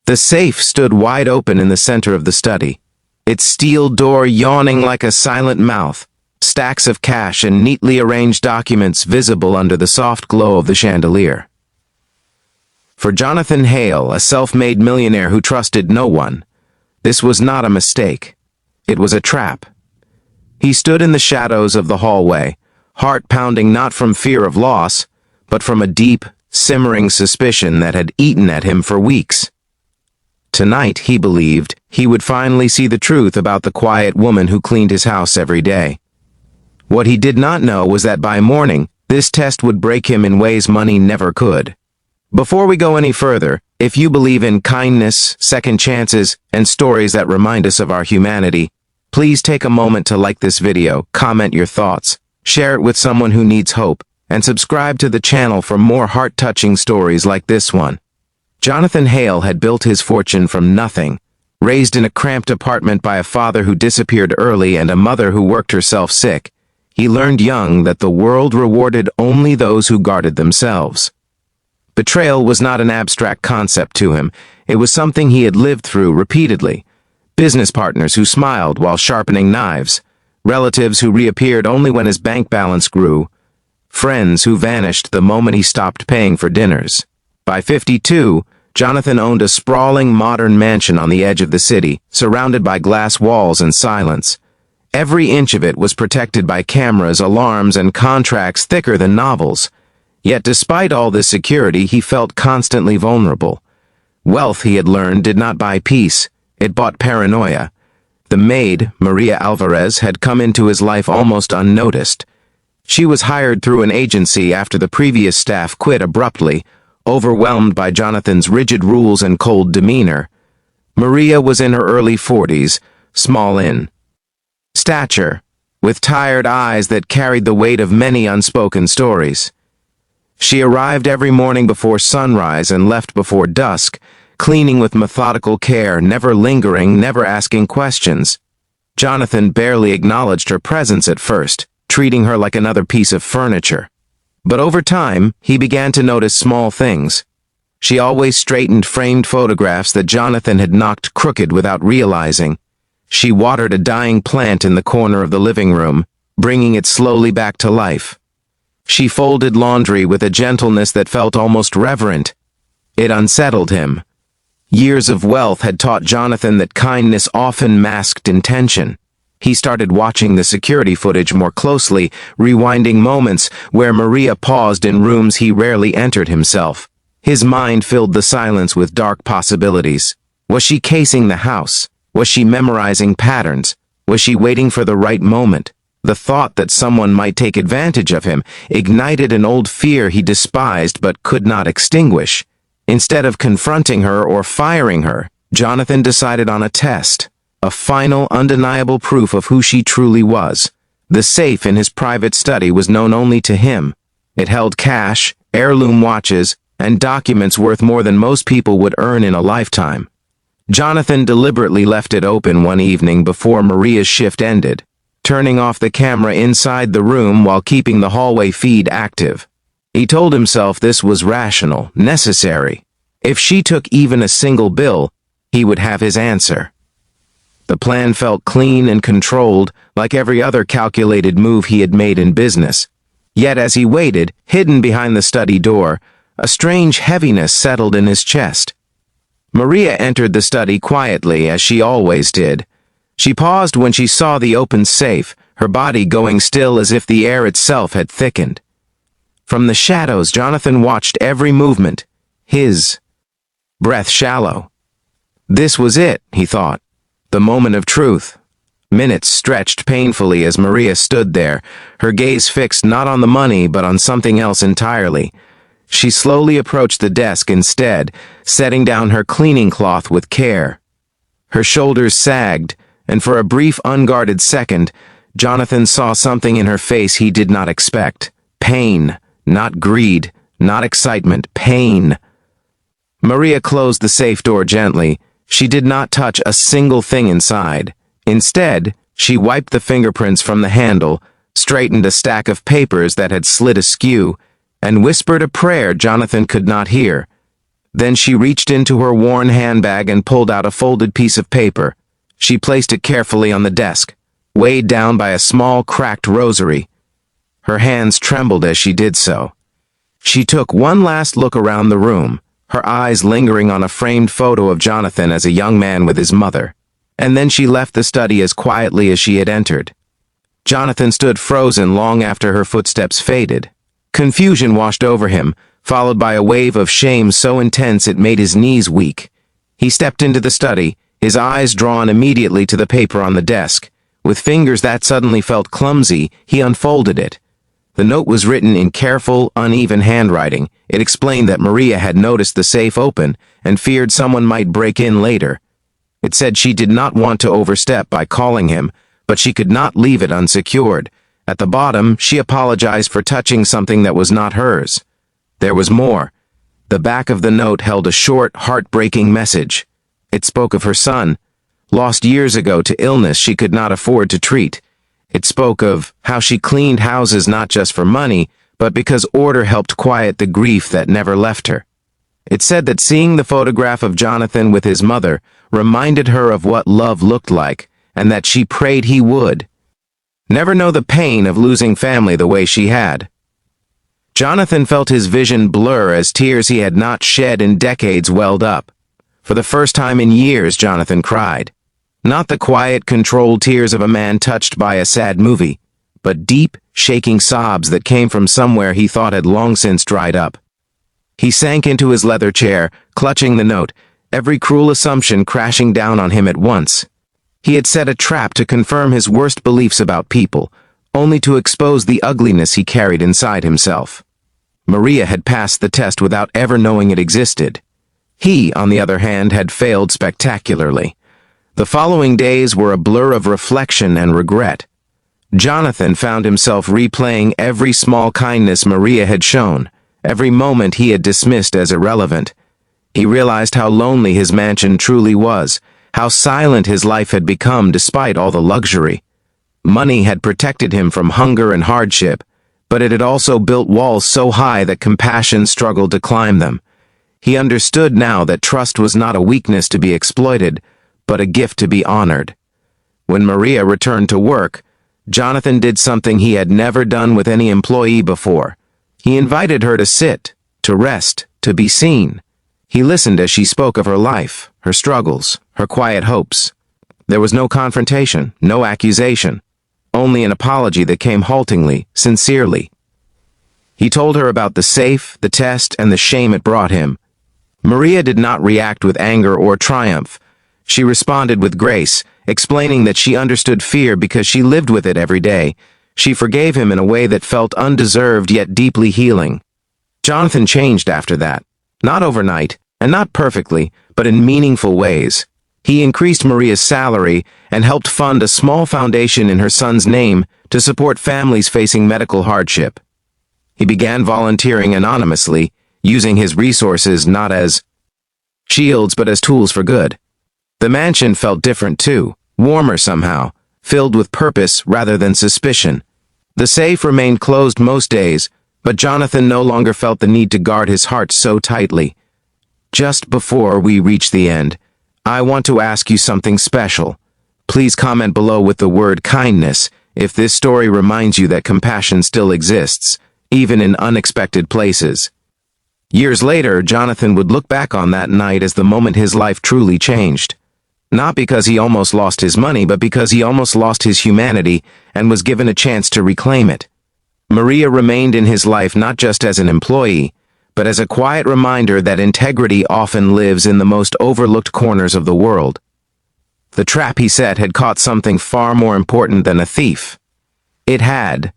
The safe stood wide open in the center of the study, its steel door yawning like a silent mouth, stacks of cash and neatly arranged documents visible under the soft glow of the chandelier. For Jonathan Hale, a self-made millionaire who trusted no one, this was not a mistake. It was a trap. He stood in the shadows of the hallway, heart pounding not from fear of loss, but from a deep, simmering suspicion that had eaten at him for weeks. Tonight, he believed, he would finally see the truth about the quiet woman who cleaned his house every day. What he did not know was that by morning, this test would break him in ways money never could. Before we go any further, if you believe in kindness, second chances, and stories that remind us of our humanity, please take a moment to like this video, comment your thoughts, share it with someone who needs hope, and subscribe to the channel for more heart-touching stories like this one. Jonathan Hale had built his fortune from nothing, raised in a cramped apartment by a father who disappeared early and a mother who worked herself sick. He learned young that the world rewarded only those who guarded themselves. Betrayal was not an abstract concept to him. It was something he had lived through repeatedly. Business partners who smiled while sharpening knives, relatives who reappeared only when his bank balance grew, friends who vanished the moment he stopped paying for dinners. By 52, Jonathan owned a sprawling modern mansion on the edge of the city, surrounded by glass walls and silence. Every inch of it was protected by cameras, alarms, and contracts thicker than novels. Yet despite all this security, he felt constantly vulnerable. Wealth, he had learned, did not buy peace. It bought paranoia. The maid, Maria Alvarez, had come into his life almost unnoticed. She was hired through an agency after the previous staff quit abruptly, overwhelmed by Jonathan's rigid rules and cold demeanor. Maria was in her early 40s, small in stature, with tired eyes that carried the weight of many unspoken stories. She arrived every morning before sunrise and left before dusk, cleaning with methodical care, never lingering, never asking questions. Jonathan barely acknowledged her presence at first, treating her like another piece of furniture. But over time, he began to notice small things. She always straightened framed photographs that Jonathan had knocked crooked without realizing. She watered a dying plant in the corner of the living room, bringing it slowly back to life. She folded laundry with a gentleness that felt almost reverent. It unsettled him. Years of wealth had taught Jonathan that kindness often masked intention. He started watching the security footage more closely, rewinding moments where Maria paused in rooms he rarely entered himself. His mind filled the silence with dark possibilities. Was she casing the house? Was she memorizing patterns? Was she waiting for the right moment? The thought that someone might take advantage of him ignited an old fear he despised but could not extinguish. Instead of confronting her or firing her, Jonathan decided on a test. A final, undeniable proof of who she truly was. The safe in his private study was known only to him. It held cash, heirloom watches, and documents worth more than most people would earn in a lifetime. Jonathan deliberately left it open one evening before Maria's shift ended, turning off the camera inside the room while keeping the hallway feed active. He told himself this was rational, necessary. If she took even a single bill, he would have his answer. The plan felt clean and controlled, like every other calculated move he had made in business. Yet as he waited, hidden behind the study door, a strange heaviness settled in his chest. Maria entered the study quietly, as she always did. She paused when she saw the open safe, her body going still as if the air itself had thickened. From the shadows, Jonathan watched every movement, his breath shallow. This was it, he thought. The moment of truth. Minutes stretched painfully as Maria stood there, her gaze fixed not on the money but on something else entirely. She slowly approached the desk instead, setting down her cleaning cloth with care. Her shoulders sagged, and for a brief, unguarded second, Jonathan saw something in her face he did not expect. Pain, not greed, not excitement, pain. Maria closed the safe door gently. She did not touch a single thing inside. Instead, she wiped the fingerprints from the handle, straightened a stack of papers that had slid askew, and whispered a prayer Jonathan could not hear. Then she reached into her worn handbag and pulled out a folded piece of paper. She placed it carefully on the desk, weighed down by a small, cracked rosary. Her hands trembled as she did so. She took one last look around the room, her eyes lingering on a framed photo of Jonathan as a young man with his mother. And then she left the study as quietly as she had entered. Jonathan stood frozen long after her footsteps faded. Confusion washed over him, followed by a wave of shame so intense it made his knees weak. He stepped into the study, his eyes drawn immediately to the paper on the desk. With fingers that suddenly felt clumsy, he unfolded it. The note was written in careful, uneven handwriting. It explained that Maria had noticed the safe open and feared someone might break in later. It said she did not want to overstep by calling him, but she could not leave it unsecured. At the bottom, she apologized for touching something that was not hers. There was more. The back of the note held a short, heartbreaking message. It spoke of her son, lost years ago to illness she could not afford to treat. It spoke of how she cleaned houses not just for money, but because order helped quiet the grief that never left her. It said that seeing the photograph of Jonathan with his mother reminded her of what love looked like, and that she prayed he would never know the pain of losing family the way she had. Jonathan felt his vision blur as tears he had not shed in decades welled up. For the first time in years, Jonathan cried. Not the quiet, controlled tears of a man touched by a sad movie, but deep, shaking sobs that came from somewhere he thought had long since dried up. He sank into his leather chair, clutching the note, every cruel assumption crashing down on him at once. He had set a trap to confirm his worst beliefs about people, only to expose the ugliness he carried inside himself. Maria had passed the test without ever knowing it existed. He, on the other hand, had failed spectacularly. The following days were a blur of reflection and regret. Jonathan found himself replaying every small kindness Maria had shown, every moment he had dismissed as irrelevant. He realized how lonely his mansion truly was, how silent his life had become despite all the luxury. Money had protected him from hunger and hardship, but it had also built walls so high that compassion struggled to climb them. He understood now that trust was not a weakness to be exploited, but a gift to be honored. When Maria returned to work, Jonathan did something he had never done with any employee before. He invited her to sit, to rest, to be seen. He listened as she spoke of her life, her struggles, her quiet hopes. There was no confrontation, no accusation, only an apology that came haltingly, sincerely. He told her about the safe, the test, and the shame it brought him. Maria did not react with anger or triumph. She responded with grace, explaining that she understood fear because she lived with it every day. She forgave him in a way that felt undeserved yet deeply healing. Jonathan changed after that. Not overnight, and not perfectly, but in meaningful ways. He increased Maria's salary and helped fund a small foundation in her son's name to support families facing medical hardship. He began volunteering anonymously, using his resources not as shields but as tools for good. The mansion felt different too, warmer somehow, filled with purpose rather than suspicion. The safe remained closed most days, but Jonathan no longer felt the need to guard his heart so tightly. Just before we reach the end, I want to ask you something special. Please comment below with the word kindness if this story reminds you that compassion still exists, even in unexpected places. Years later, Jonathan would look back on that night as the moment his life truly changed. Not because he almost lost his money, but because he almost lost his humanity and was given a chance to reclaim it. Maria remained in his life not just as an employee, but as a quiet reminder that integrity often lives in the most overlooked corners of the world. The trap he set had caught something far more important than a thief. It had